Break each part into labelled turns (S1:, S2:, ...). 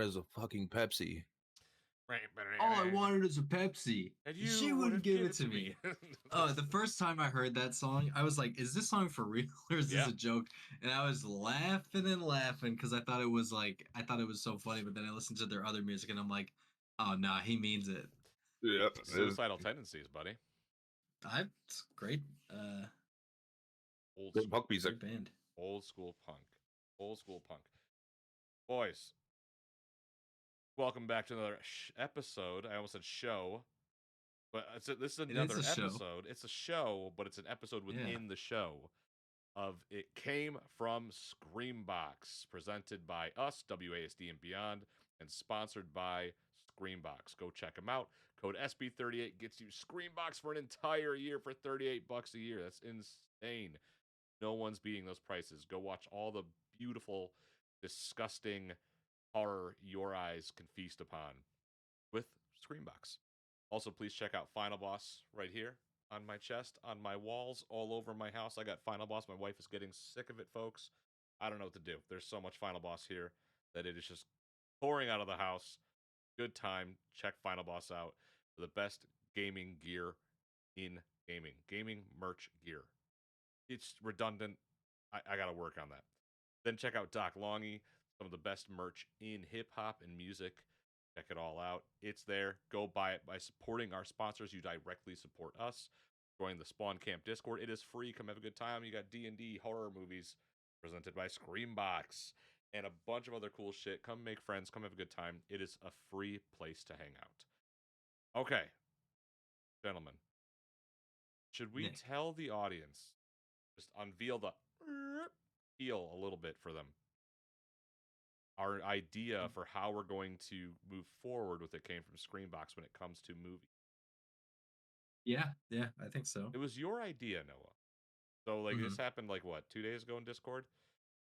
S1: is a fucking Pepsi.
S2: All I wanted is a Pepsi.
S3: And
S2: She
S3: you
S2: wouldn't give it
S3: to
S2: to me. The first time I heard that song, I was like, is this song for real or is this a joke? And I was laughing and laughing because I thought it was so funny, but then I listened to their other music and I'm like, oh, nah, he means it.
S1: Yep.
S3: Suicidal tendencies, buddy.
S2: It's great.
S3: Old
S1: Good punk music.
S2: Great band.
S3: Old school punk. Old school punk. Boys, welcome back to another episode. I almost said show, but this is another episode. It's a show, but it's an episode within the show of It Came from Screambox, presented by us, WASD and Beyond, and sponsored by Screambox. Go check them out. Code SB38 gets you Screambox for an entire year for $38 a year. That's insane. No one's beating those prices. Go watch all the beautiful, disgusting horror your eyes can feast upon with Screambox. Also, please check out Final Boss right here on my chest, on my walls, all over my house. I got Final Boss. My wife is getting sick of it, folks. I don't know what to do. There's so much Final Boss here that it is just pouring out of the house. Good time. Check Final Boss out for the best gaming gear in gaming. Gaming merch gear. It's redundant. I got to work on that. Then check out LONGY, some of the best merch in hip-hop and music. Check it all out. It's there. Go buy it. By supporting our sponsors, you directly support us. Join the Spawn Camp Discord. It is free. Come have a good time. You got D&D horror movies presented by Screambox and a bunch of other cool shit. Come make friends. Come have a good time. It is a free place to hang out. Okay, gentlemen. Should we tell the audience, just unveil the feel a little bit for them, our idea for how we're going to move forward with It Came from Screambox when it comes to movies?
S2: Yeah, I think so.
S3: It was your idea, Noah. So, this happened, 2 days ago in Discord?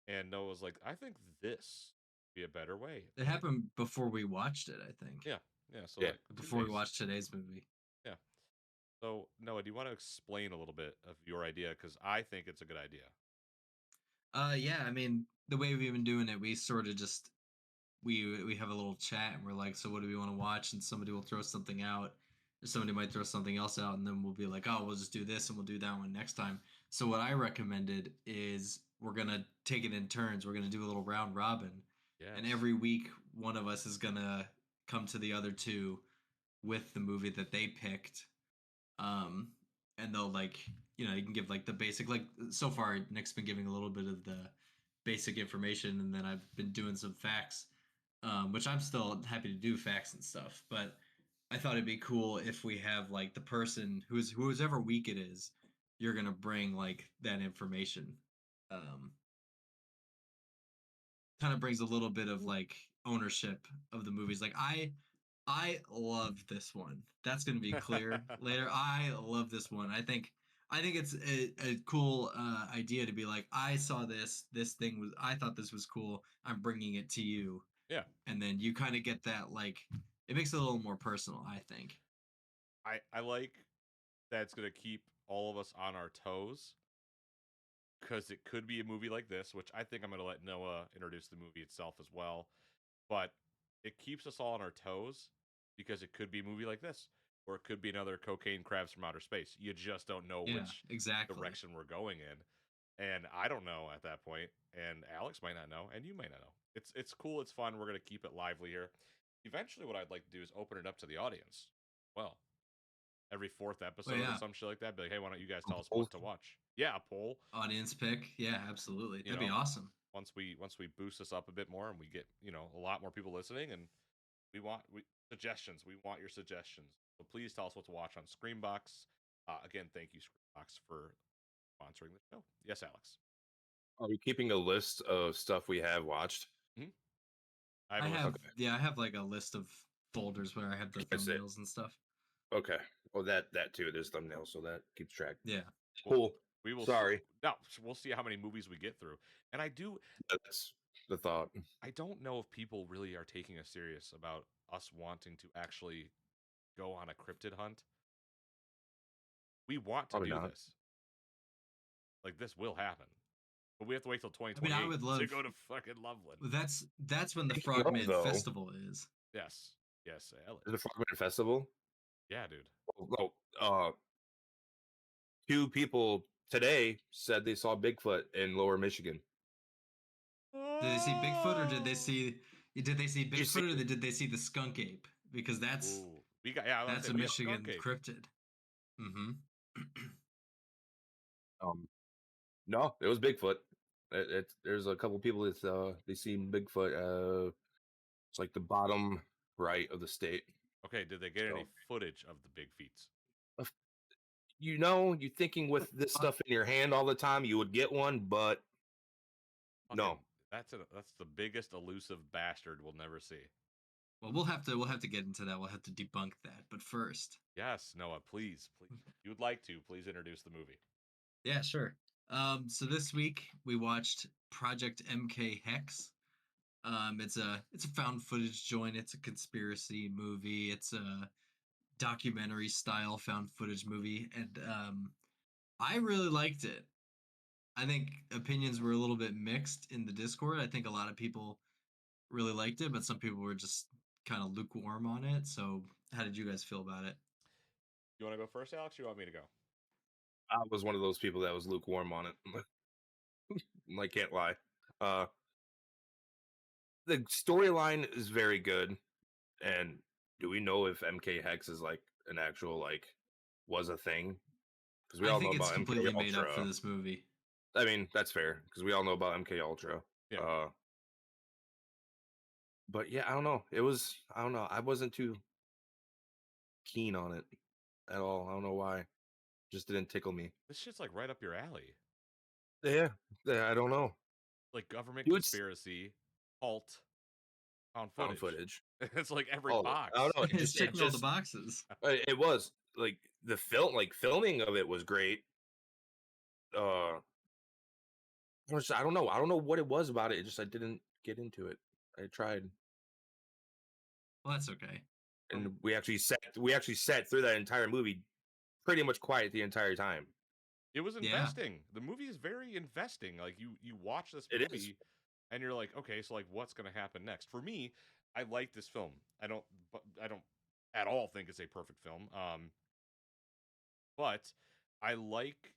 S3: And Noah was like, I think this would be a better way.
S2: It happened before we watched it, I think.
S3: Yeah. So,
S2: before we watched today's movie.
S3: Yeah. So, Noah, do you want to explain a little bit of your idea? Because I think it's a good idea.
S2: Yeah, I mean, the way we've been doing it, we sort of just we have a little chat and we're like, so what do we want to watch? And somebody will throw something out, or somebody might throw something else out, and then we'll be like, oh, we'll just do this and we'll do that one next time. So what I recommended is we're gonna take it in turns. We're gonna do a little round robin, and every week one of us is gonna come to the other two with the movie that they picked. And they'll you can give the basic, so far Nick's been giving a little bit of the basic information, and then I've been doing some facts, which I'm still happy to do facts and stuff, but I thought it'd be cool if we have the person whoever week it is, you're gonna bring that information. Kind of brings a little bit of ownership of the movies. I love this one. That's going to be clear later. I love this one. I think it's a cool idea to be like, I saw this thing I thought this was cool. I'm bringing it to you.
S3: Yeah.
S2: And then you kind of get that, it makes it a little more personal, I think.
S3: I like that it's going to keep all of us on our toes, because it could be a movie like this, which I think I'm going to let Noah introduce the movie itself as well. But it keeps us all on our toes because it could be a movie like this, or it could be another Cocaine Crabs from Outer Space. You just don't know which direction we're going in. And I don't know at that point, and Alex might not know, and you might not know. It's cool, it's fun, we're going to keep it lively here. Eventually, what I'd like to do is open it up to the audience. Well, every fourth episode or some shit like that, be like, hey, why don't you guys tell us what to watch? Yeah, a poll.
S2: Audience pick. Yeah, absolutely. That'd be awesome.
S3: Once we boost this up a bit more and we get, a lot more people listening, and we want suggestions. We want your suggestions. So please tell us what to watch on Screambox. Again, thank you, Screambox, for sponsoring the show. Yes, Alex.
S1: Are we keeping a list of stuff we have watched?
S3: Mm-hmm.
S2: I have a list of folders where I have the thumbnails and stuff.
S1: Okay. Well, that too. There's thumbnails, so that keeps track.
S2: Yeah.
S1: Cool.
S3: We will.
S1: Sorry.
S3: No, we'll see how many movies we get through. And I do.
S1: That's the thought.
S3: I don't know if people really are taking us serious about us wanting to actually go on a cryptid hunt. We want to do this. This will happen. But we have to wait till
S2: I
S3: 2028
S2: would love.
S3: to go to fucking Loveland.
S2: That's when the
S1: Speaking of,
S2: Frogman
S1: though-
S2: Festival is.
S3: Yes. Yes.
S1: The Frogman Festival.
S3: Yeah, dude.
S1: Oh, 2 people today said they saw Bigfoot in Lower Michigan.
S2: Did they see Bigfoot or did they see
S1: You see-
S2: Bigfoot or did they see the skunk ape? Because that's
S3: Ooh. We got I was
S2: that's
S3: say,
S2: a
S3: we got
S2: Michigan
S3: skunk ape.
S2: cryptid. Mm-hmm.
S1: No, it was Bigfoot. There's a couple people that they seen Bigfoot. It's like the bottom right of the state.
S3: Okay, did they get any
S1: So-
S3: footage of the big feats?
S1: You're thinking with this stuff in your hand all the time, you would get one, but no.
S3: Fucking, that's the biggest elusive bastard we'll never see.
S2: Well, we'll have to get into that. We'll have to debunk that. But first,
S3: Yes, Noah, please. If you would like to, please introduce the movie.
S2: yeah, sure. So this week we watched Project MKHEXE. It's a found footage joint. It's a conspiracy movie. It's a documentary style found footage movie, and I really liked it. I think opinions were a little bit mixed in the Discord. I think a lot of people really liked it, but some people were just kind of lukewarm on it. So, how did you guys feel about it?
S3: You want to go first, Alex? Or you want me to go?
S1: I was one of those people that was lukewarm on it. I can't lie. The storyline is very good, and do we know if MK Hex is like an actual was a thing? Because we
S2: I
S1: all know
S2: think it's
S1: about MK
S2: completely made
S1: Ultra.
S2: up for this movie.
S1: I mean, that's fair because we all know about MK Ultra.
S3: Yeah.
S1: But yeah, I don't know. I don't know. I wasn't too keen on it at all. I don't know why. Just didn't tickle me.
S3: This shit's like right up your alley.
S1: Yeah, I don't know.
S3: Like government
S1: You would
S3: conspiracy, cult, found
S1: found
S3: footage.
S1: footage.
S3: It's like every
S1: Oh,
S3: box.
S1: I don't know.
S2: It's checking all the boxes.
S1: It was like the filming of it was great. I don't know. I don't know what it was about it. It just I didn't get into it. I tried,
S2: Well, that's okay.
S1: and we actually sat through that entire movie pretty much quiet the entire time.
S3: It was
S2: Yeah.
S3: investing. The movie is very investing. Like you watch this
S1: It
S3: movie
S1: is.
S3: and you're like, okay, so like what's going to happen next? For me, I like this film. I don't at all think it's a perfect film. But I like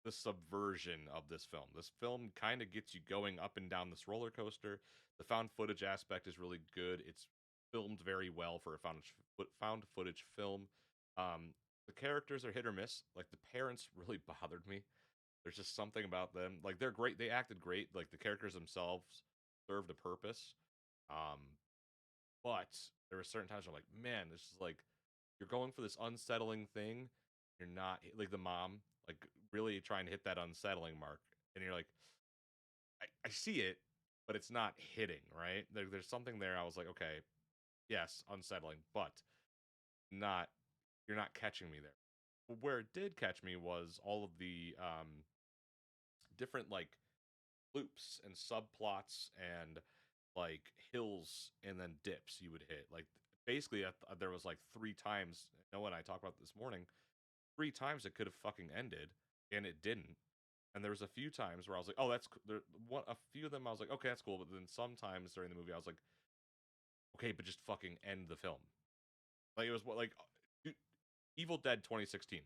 S3: the subversion of this film. This film kind of gets you going up and down this roller coaster. The found footage aspect is really good. It's filmed very well for a found footage film. The characters are hit or miss. Like the parents really bothered me. There's just something about them. Like they're great. They acted great. Like the characters themselves served a purpose. Um, but there were certain times where I'm like, man, this is like you're going for this unsettling thing. You're not like the mom, like really trying to hit that unsettling mark, and you're like, I see it, but it's not hitting right. There's something there. I was like, okay, yes, unsettling, but not. You're not catching me there. Where it did catch me was all of the different like loops and subplots and like hills and then dips you would hit. Like basically, there was like 3 times. Noah and I talked about this morning. 3 times it could have fucking ended, and it didn't. And there was a few times where I was like, "Oh, that's there." A few of them I was like, "Okay, that's cool." But then sometimes during the movie, I was like, "Okay, but just fucking end the film." Like it was Evil Dead 2016.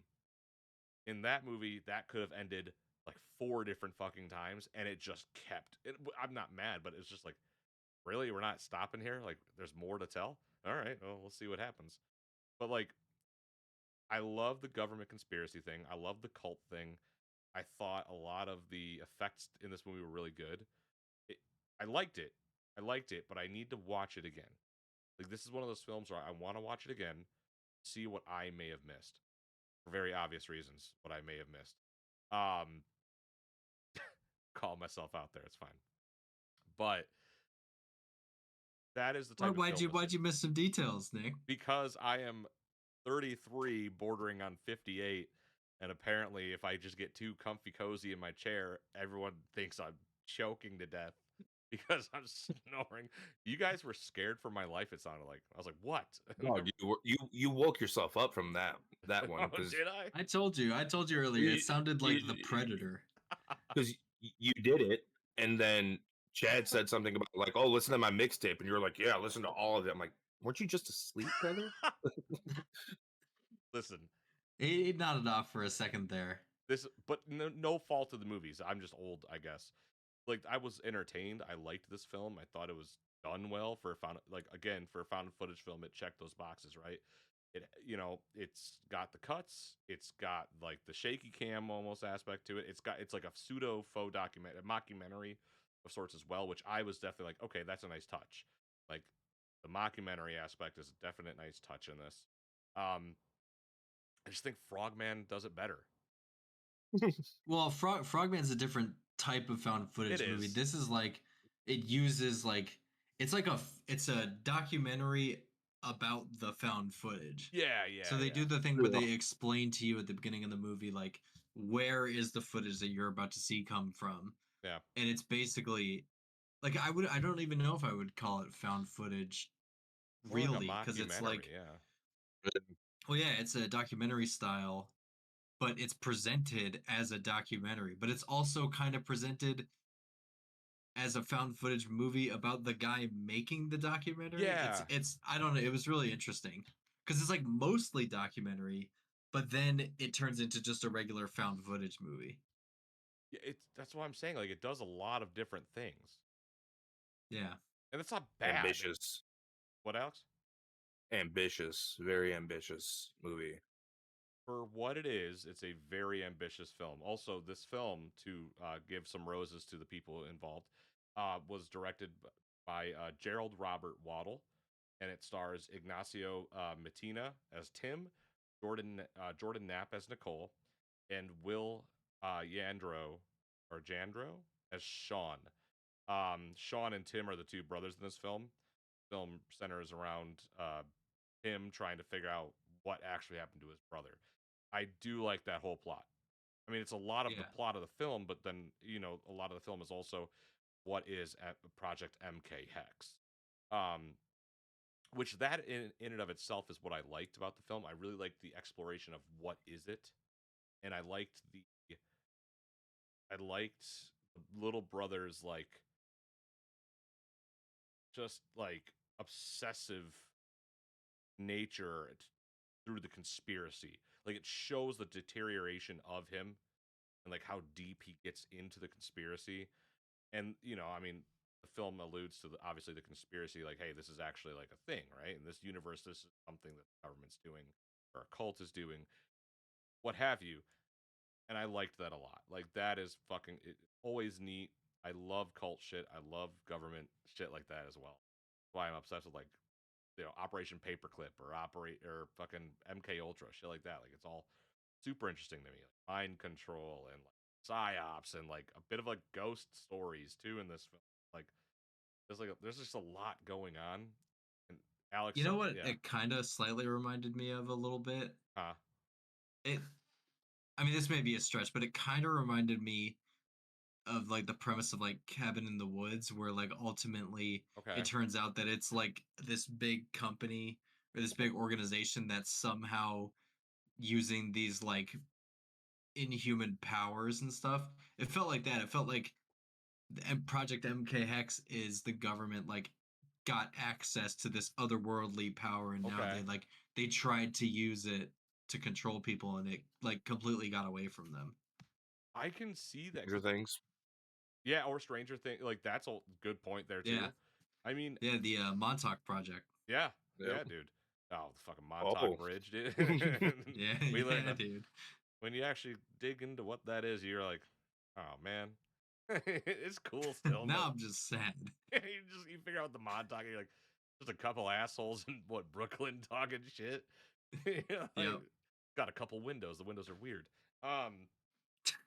S3: In that movie, that could have ended like 4 different fucking times, and it just kept. I'm not mad, but it's just like, really, we're not stopping here. Like, there's more to tell. All right, well, we'll see what happens. But like, I love the government conspiracy thing. I love the cult thing. I thought a lot of the effects in this movie were really good. I liked it. I liked it, but I need to watch it again. Like, this is one of those films where I want to watch it again, see what I may have missed. For very obvious reasons, what I may have missed. Call myself out there. It's fine. But that is the type of film.
S2: Why'd you miss some details, Nick?
S3: Because I am 33, bordering on 58, and apparently, if I just get too comfy cozy in my chair, everyone thinks I'm choking to death because I'm snoring. You guys were scared for my life. It sounded like I was like, "What?"
S1: No, you woke yourself up from that one
S3: Oh, did I?
S2: I told you earlier. It sounded like the Predator.
S1: Because you did it, and then Chad said something about like, "Oh, listen to my mixtape," and you're like, "Yeah, listen to all of it." I'm like, "Weren't you just asleep, brother?"
S3: Listen,
S2: He nodded off for a second there.
S3: but no fault of the movies. I'm just old, I guess. Like, I was entertained. I liked this film. I thought it was done well for a found footage film. It checked those boxes, right? It's got the cuts. It's got like the shaky cam almost aspect to it. It's like a pseudo faux mockumentary of sorts as well, which I was definitely like, okay, that's a nice touch. Like, the mockumentary aspect is a definite nice touch in this. I just think Frogman does it better.
S2: Well, Frogman's a different type of found footage
S3: It
S2: movie.
S3: is.
S2: This is like it uses like it's a documentary about the found footage.
S3: Yeah.
S2: So they do the thing where they explain to you at the beginning of the movie like where is the footage that you're about to see come from.
S3: Yeah.
S2: And it's basically like I don't even know if I would call it found footage really
S3: like
S2: because it's like
S3: yeah.
S2: well yeah, it's a documentary style, but it's presented as a documentary, but it's also kind of presented as a found footage movie about the guy making the documentary.
S3: Yeah.
S2: It's I don't know, it was really interesting because it's like mostly documentary, but then it turns into just a regular found footage movie.
S3: Yeah, that's what I'm saying. Like, it does a lot of different things.
S2: Yeah.
S3: And it's not bad.
S1: Ambitious.
S3: What, Alex?
S1: Ambitious. Very ambitious movie.
S3: For what it is, it's a very ambitious film. Also, this film, to give some roses to the people involved, was directed by Gerald Robert Waddle, and it stars Ignacio Matina as Tim, Jordan Knapp as Nicole, and Will Jandro as Sean. Sean and Tim are the two brothers in this film. Film centers around him trying to figure out what actually happened to his brother. I do like that whole plot. I mean, it's a lot of the plot of the film, but then, a lot of the film is also what is at Project MKHEXE. Which that in and of itself is what I liked about the film. I really liked the exploration of what is it, and I liked the little brother's like just like obsessive nature through the conspiracy. Like, it shows the deterioration of him and like how deep he gets into the conspiracy. And I mean, the film alludes to obviously the conspiracy, like, hey, this is actually like a thing, right? In this universe, this is something that the government's doing or a cult is doing, what have you. And I liked that a lot. Like, that is always neat. I love cult shit. I love government shit like that as well. That's why I'm obsessed with like Operation Paperclip or fucking MK Ultra shit like that. Like, it's all super interesting to me. Like, mind control and like psyops and like a bit of like ghost stories too in this film. Like, there's just a lot going on. And Alex,
S2: You know what
S3: yeah,
S2: it kind of slightly reminded me of a little bit?
S3: huh?
S2: It I mean this may be a stretch, but it kind of reminded me of like the premise of like Cabin in the Woods where like ultimately
S3: Okay,
S2: it turns out that it's like this big company or this big organization that's somehow using these like inhuman powers and stuff. It felt like that. It felt like Project MKHEX is the government like got access to this otherworldly power and now
S3: okay.
S2: they tried to use it to control people and it like completely got away from them.
S3: I can see that.
S1: Stranger Things.
S3: Yeah, or Stranger Things. Like, that's a good point there
S2: Yeah.
S3: too. I mean,
S2: Yeah, the Montauk Project.
S3: yeah,
S1: Yep.
S3: dude. Oh, the fucking Montauk
S1: Oh.
S3: Bridge, dude.
S2: Yeah,
S3: We learned
S2: dude.
S3: when you actually dig into what that is, you're like, oh man, it's cool still,
S2: Now
S3: but
S2: I'm just sad.
S3: you figure out the Montauk, and you're like, just a couple assholes in Brooklyn talking shit. Like,
S2: Yep.
S3: got a couple windows. The windows are weird.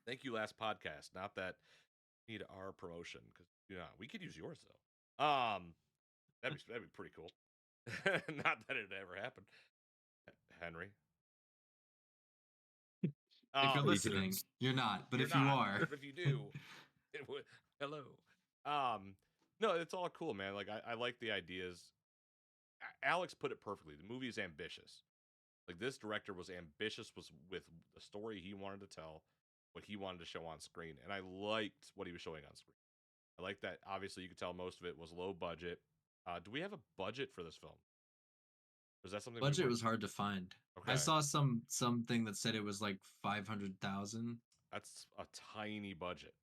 S3: Thank you, last podcast. Not that need our promotion because we could use yours though. That'd be pretty cool. Not that it ever happened, Henry.
S2: If you're listening,
S1: Greetings.
S2: you're not, but
S3: You're
S2: if you
S3: not.
S2: are,
S3: But if you do, it would. Hello. No, it's all cool, man. Like, I like the ideas. Alex put it perfectly. The movie is ambitious. Like, this director was ambitious with the story he wanted to tell. what he wanted to show on screen, and I liked what he was showing on screen. I like that. Obviously, you could tell most of it was low budget. Do we have a budget for this film? Was that something
S2: budget was hard to find.
S3: Okay.
S2: I saw something that said it was like 500,000.
S3: That's a tiny budget.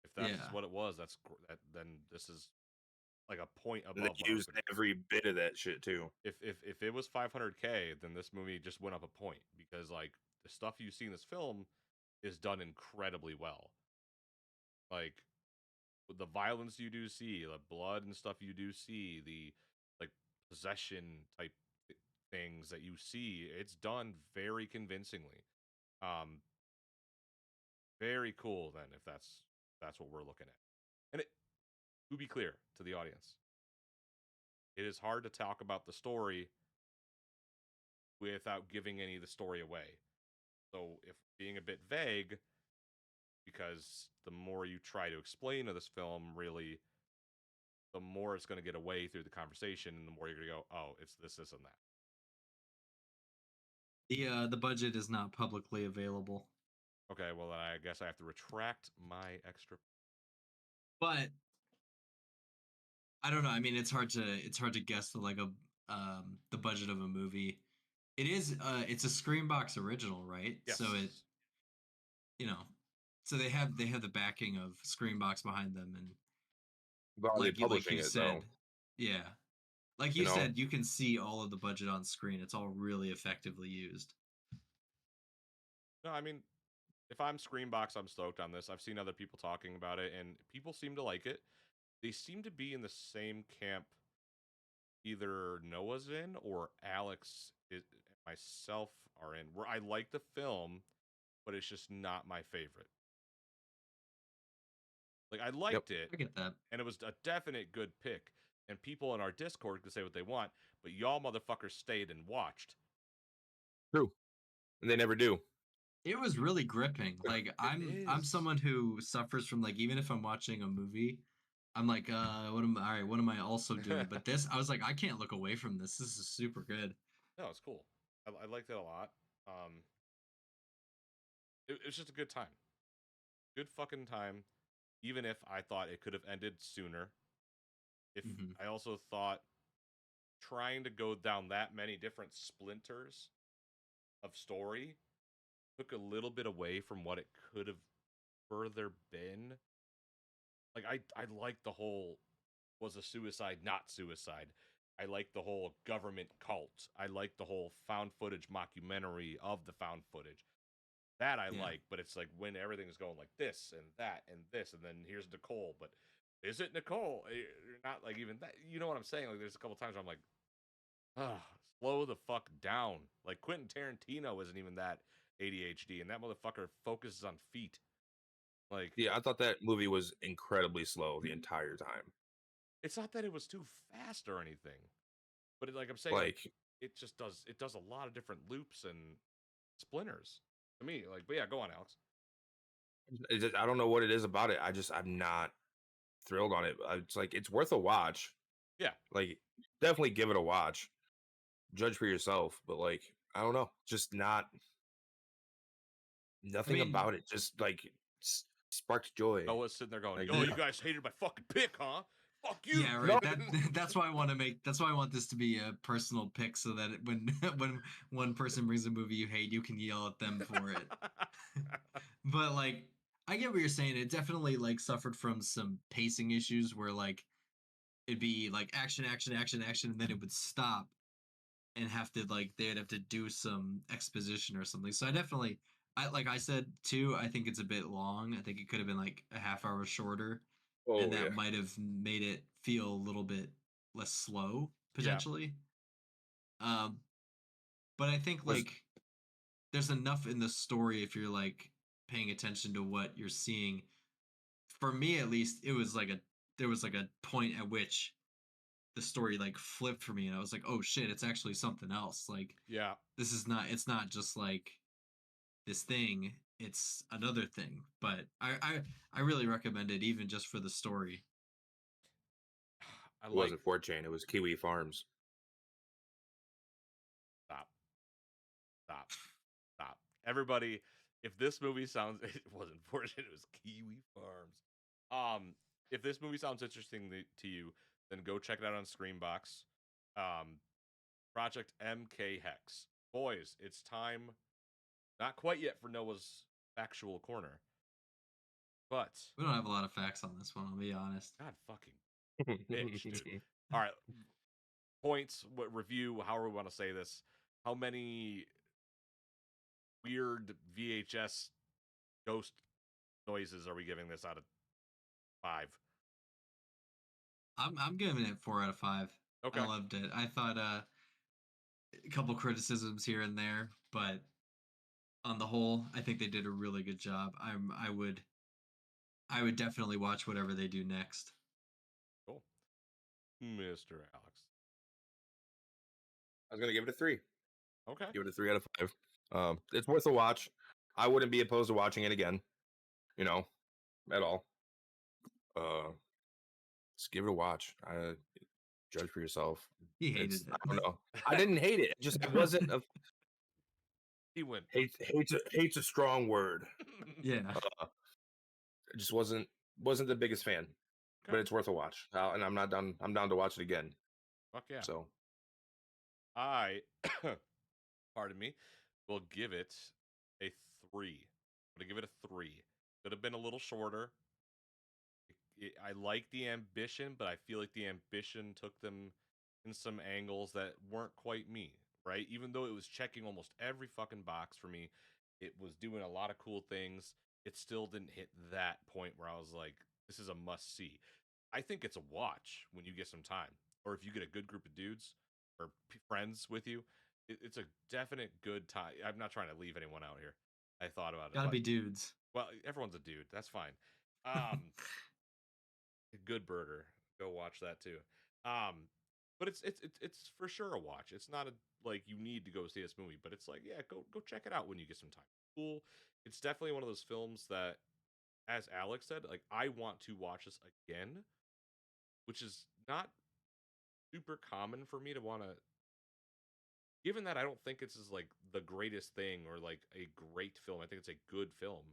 S3: If that's what it was, then this is like a point above.
S1: They used every bit of that shit too.
S3: If it was 500K, then this movie just went up a point, because like the stuff you see in this film is done incredibly well. Like the violence you do see, the blood and stuff you do see, the like possession type things that you see, it's done very convincingly. Very cool then, if that's what we're looking at. And it, to be clear to the audience, it is hard to talk about the story without giving any of the story away. So if being a bit vague, because the more you try to explain to this film, really, the more it's going to get away through the conversation, and the more you're going to go, oh, it's this, and
S2: that. The budget is not publicly available.
S3: Okay, well, then I guess I have to retract my extra.
S2: But I don't know. I mean, it's hard to guess the the budget of a movie. It is it's a Screambox original, right?
S3: Yes.
S2: So it, so they have the backing of Screambox behind them, and
S1: like you said, though.
S2: Yeah, like you said, you can see all of the budget on screen. It's all really effectively used.
S3: No, I mean, if I'm Screambox, I'm stoked on this. I've seen other people talking about it, and people seem to like it. They seem to be in the same camp either Noah's in or Alex and myself are in, where I like the film, but it's just not my favorite. Like, I liked it.
S2: I get that.
S3: And it was a definite good pick. And people in our Discord can say what they want, but y'all motherfuckers stayed and watched.
S1: True. And they never do.
S2: It was really gripping. Like, I'm someone who suffers from, like, even if I'm watching a movie, I'm like, what am I also doing? But this, I was like, I can't look away from this. This is super good.
S3: No, it's cool. I liked it a lot. It was just a good time. Good fucking time. Even if I thought it could have ended sooner. If I also thought trying to go down that many different splinters of story took a little bit away from what it could have further been. Like, I like the whole, was a suicide not suicide. I like the whole government cult. I like the whole found footage mockumentary of the found footage. That I like, but it's like when everything's going like this and that and this, and then here's Nicole, but is it Nicole? You're not like even that. You know what I'm saying? Like, there's a couple times where I'm like, slow the fuck down. Like, Quentin Tarantino isn't even that ADHD, and that motherfucker focuses on feet. Like,
S1: yeah, I thought that movie was incredibly slow the entire time.
S3: It's not that it was too fast or anything, but like I'm saying, like, it just does a lot of different loops and splinters to me. Like, but yeah, go on, Alex.
S1: I don't know what it is about it. I'm not thrilled on it. It's like, it's worth a watch.
S3: Yeah,
S1: like, definitely give it a watch. Judge for yourself, but like, I don't know, just nothing about it. Just like sparked joy.
S3: I was sitting there going, like, "Oh, you guys hated my fucking pick, huh? Fuck you!"
S2: Yeah, right. That's why I want to make. That's why I want this to be a personal pick, so that when one person brings a movie you hate, you can yell at them for it. But like, I get what you're saying. It definitely like suffered from some pacing issues where like it'd be like action, action, action, action, and then it would stop and they'd have to do some exposition or something. So like I said too, I think it's a bit long. I think it could have been like a half hour shorter. And that might have made it feel a little bit less slow, potentially. Yeah. But I think like there's enough in the story if you're like paying attention to what you're seeing. For me, at least, there was like a point at which the story like flipped for me, and I was like, oh shit, it's actually something else. Like,
S3: yeah,
S2: it's not just like this thing, it's another thing. But I really recommend it, even just for the story.
S1: It wasn't 4chan, it was Kiwi Farms.
S3: Stop. Everybody, if this movie sounds, it wasn't Fortune, it was Kiwi Farms. If this movie sounds interesting to you, then go check it out on Screambox. Project MKHEXE. Boys, it's time. Not quite yet for Noah's factual corner, but
S2: we don't have a lot of facts on this one. I'll be honest.
S3: God fucking bitch, dude. All right, points. What review? However we want to say this. How many weird VHS ghost noises are we giving this out of 5?
S2: I'm giving it 4 out of 5.
S3: Okay.
S2: I loved it. I thought a couple criticisms here and there, but on the whole, I think they did a really good job. I would definitely watch whatever they do next.
S3: Cool. Mr. Alex.
S1: I was gonna give it a 3.
S3: Okay.
S1: Give it a 3 out of 5. It's worth a watch. I wouldn't be opposed to watching it again, at all. Just give it a watch. Judge for yourself.
S2: He hated it.
S1: I don't know. I didn't hate it. Just it wasn't a
S3: He went.
S1: Hate's a strong word.
S2: Yeah.
S1: It just wasn't the biggest fan. Okay. But it's worth a watch. And I'm not done. I'm down to watch it again.
S3: Fuck yeah.
S1: So
S3: I pardon me, will give it a 3. I'm gonna give it a 3. Could have been a little shorter. I like the ambition, but I feel like the ambition took them in some angles that weren't quite me, right? Even though it was checking almost every fucking box for me, it was doing a lot of cool things. It still didn't hit that point where I was like, this is a must see. I think it's a watch when you get some time, or if you get a good group of dudes or friends with you. It's a definite good time. I'm not trying to leave anyone out here. I thought about it.
S2: Gotta be dudes.
S3: Well, everyone's a dude. That's fine. Good Burger. Go watch that too. But it's for sure a watch. It's not like you need to go see this movie, but it's like, yeah, go check it out when you get some time. Cool. It's definitely one of those films that, as Alex said, like I want to watch this again, which is not super common for me to want to. Given that I don't think it's like the greatest thing or like a great film, I think it's a good film.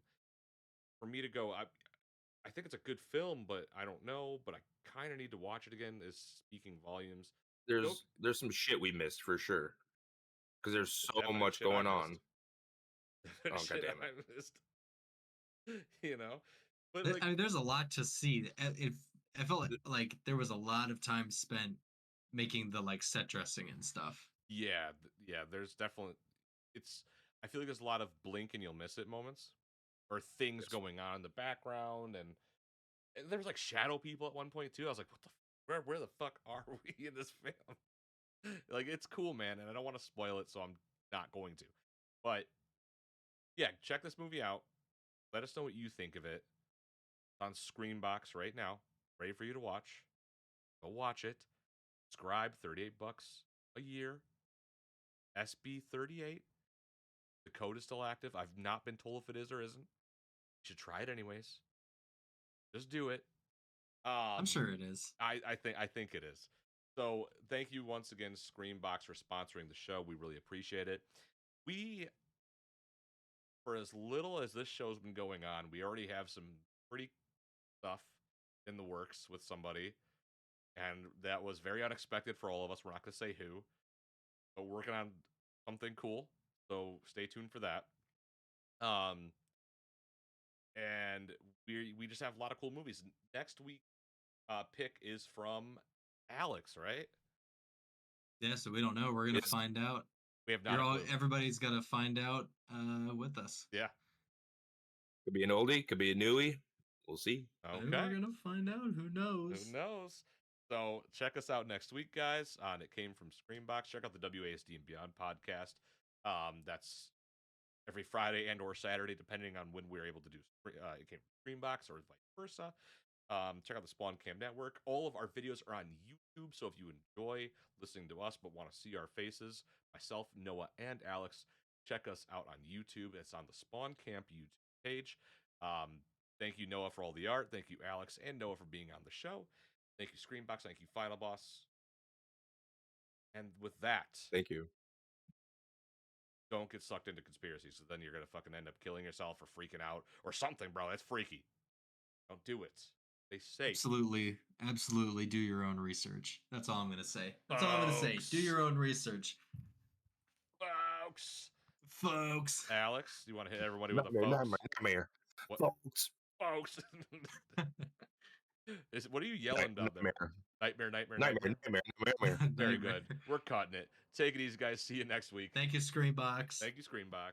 S3: For me to go, I think it's a good film, but I don't know. But I kind of need to watch it again. Is speaking volumes.
S1: There's some shit we missed for sure, because there's so much going on.
S3: Oh god damn it! I missed. But
S2: like, I mean, there's a lot to see. I felt like there was a lot of time spent making the like set dressing and stuff.
S3: Yeah. There's definitely. I feel like there's a lot of blink and you'll miss it moments, or things going on in the background, and there was like shadow people at one point too. I was like, what the where the fuck are we in this film? Like, it's cool, man, and I don't want to spoil it, so I'm not going to. But yeah, check this movie out. Let us know what you think of it. It's on Screambox right now, ready for you to watch. Go watch it. Subscribe, $38 a year. SB38. The code is still active. I've not been told if it is or isn't. You should try it anyways. Just do it.
S2: I'm sure it is.
S3: I think it is. So thank you once again, Screambox, for sponsoring the show. We really appreciate it. We, for as little as this show's been going on, we already have some pretty stuff in the works with somebody, and that was very unexpected for all of us. We're not going to say who, but we're working on something cool. So stay tuned for that. And we just have a lot of cool movies. Next week pick is from Alex, right?
S2: Yeah, so we don't know. We're gonna find out.
S3: We have not.
S2: Everybody's gonna find out with us.
S3: Yeah.
S1: Could be an oldie, could be a newie. We'll see.
S3: Okay.
S2: We're gonna find out. Who knows?
S3: Who knows? So check us out next week, guys. It came from Screambox. Check out the WASD and Beyond podcast. That's every Friday and or Saturday, depending on when we're able to do it came from Screambox or vice versa. Check out the Spawn Cam Network. All of our videos are on YouTube, so if you enjoy listening to us but want to see our faces, myself, Noah, and Alex, check us out on YouTube. It's on the Spawn Camp YouTube page. Thank you, Noah, for all the art. Thank you, Alex and Noah, for being on the show. Thank you, Screambox. Thank you, Final Boss. And with that,
S1: thank you.
S3: don't get sucked into conspiracies. So then you're gonna fucking end up killing yourself or freaking out or something, bro. That's freaky. Don't do it. Stay safe.
S2: Absolutely do your own research. That's all I'm gonna say. That's all I'm gonna say. Do your own research. Folks.
S3: Alex, you want to hit everybody with a
S1: Nightmare,
S3: folks?
S1: nightmare.
S3: What?
S1: Folks.
S3: Folks. What are you yelling down there? Nightmare.
S1: Nightmare.
S3: Very good. We're cutting it. Take it easy, guys. See you next week.
S2: Thank you, Screambox.
S3: Thank you, Screambox.